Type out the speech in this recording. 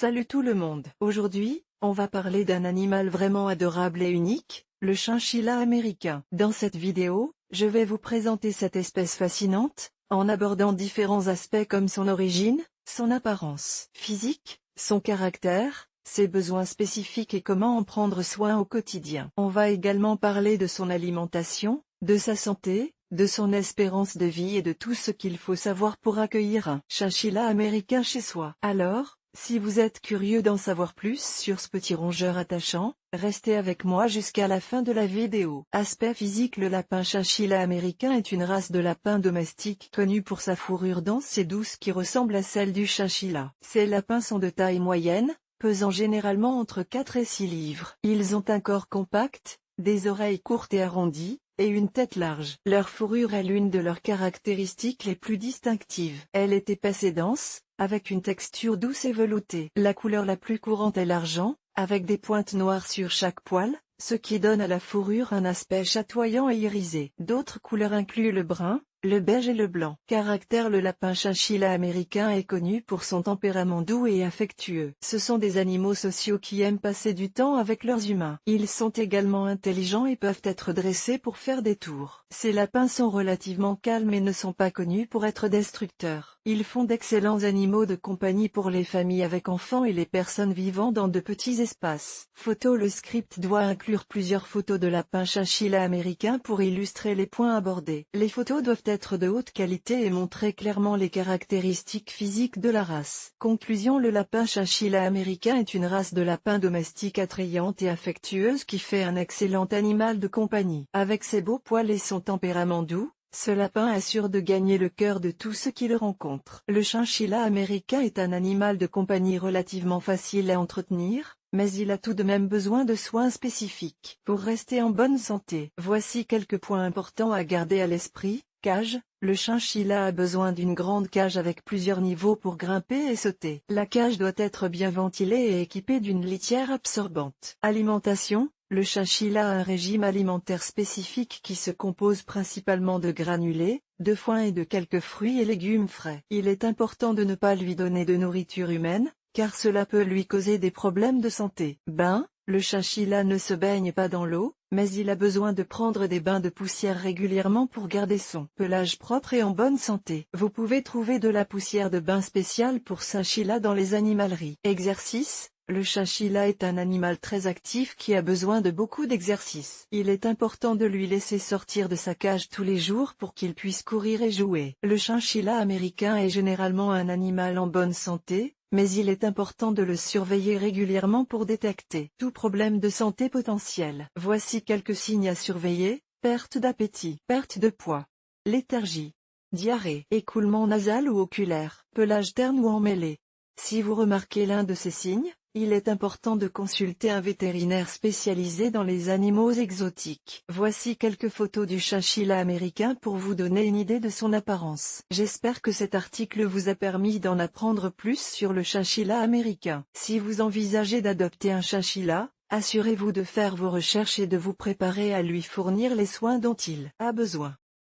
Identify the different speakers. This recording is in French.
Speaker 1: Salut tout le monde. Aujourd'hui, on va parler d'un animal vraiment adorable et unique, le chinchilla américain. Dans cette vidéo, je vais vous présenter cette espèce fascinante, en abordant différents aspects comme son origine, son apparence physique, son caractère, ses besoins spécifiques et comment en prendre soin au quotidien. On va également parler de son alimentation, de sa santé, de son espérance de vie et de tout ce qu'il faut savoir pour accueillir un chinchilla américain chez soi. Alors, si vous êtes curieux d'en savoir plus sur ce petit rongeur attachant, restez avec moi jusqu'à la fin de la vidéo. Aspect physique: le lapin chinchilla américain est une race de lapin domestique connue pour sa fourrure dense et douce qui ressemble à celle du chinchilla. Ces lapins sont de taille moyenne, pesant généralement entre 4 et 6 livres. Ils ont un corps compact, des oreilles courtes et arrondies, et une tête large. Leur fourrure est l'une de leurs caractéristiques les plus distinctives. Elle est épaisse et dense, avec une texture douce et veloutée. La couleur la plus courante est l'argent, avec des pointes noires sur chaque poil, ce qui donne à la fourrure un aspect chatoyant et irisé. D'autres couleurs incluent le brun, le beige et le blanc. Caractère: le lapin chinchilla américain est connu pour son tempérament doux et affectueux. Ce sont des animaux sociaux qui aiment passer du temps avec leurs humains. Ils sont également intelligents et peuvent être dressés pour faire des tours. Ces lapins sont relativement calmes et ne sont pas connus pour être destructeurs. Ils font d'excellents animaux de compagnie pour les familles avec enfants et les personnes vivant dans de petits espaces. Photo: le script doit inclure plusieurs photos de lapins chinchilla américains pour illustrer les points abordés. Les photos doivent être de haute qualité et montrer clairement les caractéristiques physiques de la race. Conclusion: le lapin chinchilla américain est une race de lapins domestiques attrayante et affectueuse qui fait un excellent animal de compagnie. Avec ses beaux poils et son tempérament doux, ce lapin assure de gagner le cœur de tous ceux qui le rencontrent. Le chinchilla américain est un animal de compagnie relativement facile à entretenir, mais il a tout de même besoin de soins spécifiques. Pour rester en bonne santé, voici quelques points importants à garder à l'esprit. Cage: le chinchilla a besoin d'une grande cage avec plusieurs niveaux pour grimper et sauter. La cage doit être bien ventilée et équipée d'une litière absorbante. Alimentation: le chinchilla a un régime alimentaire spécifique qui se compose principalement de granulés, de foin et de quelques fruits et légumes frais. Il est important de ne pas lui donner de nourriture humaine, car cela peut lui causer des problèmes de santé. Bain: le chinchilla ne se baigne pas dans l'eau, mais il a besoin de prendre des bains de poussière régulièrement pour garder son pelage propre et en bonne santé. Vous pouvez trouver de la poussière de bain spéciale pour chinchilla dans les animaleries. Exercice: le chinchilla est un animal très actif qui a besoin de beaucoup d'exercice. Il est important de lui laisser sortir de sa cage tous les jours pour qu'il puisse courir et jouer. Le chinchilla américain est généralement un animal en bonne santé, mais il est important de le surveiller régulièrement pour détecter tout problème de santé potentiel. Voici quelques signes à surveiller: perte d'appétit, perte de poids, léthargie, diarrhée, écoulement nasal ou oculaire, pelage terne ou emmêlé. Si vous remarquez l'un de ces signes, il est important de consulter un vétérinaire spécialisé dans les animaux exotiques. Voici quelques photos du chinchilla américain pour vous donner une idée de son apparence. J'espère que cet article vous a permis d'en apprendre plus sur le chinchilla américain. Si vous envisagez d'adopter un chinchilla, assurez-vous de faire vos recherches et de vous préparer à lui fournir les soins dont il a besoin.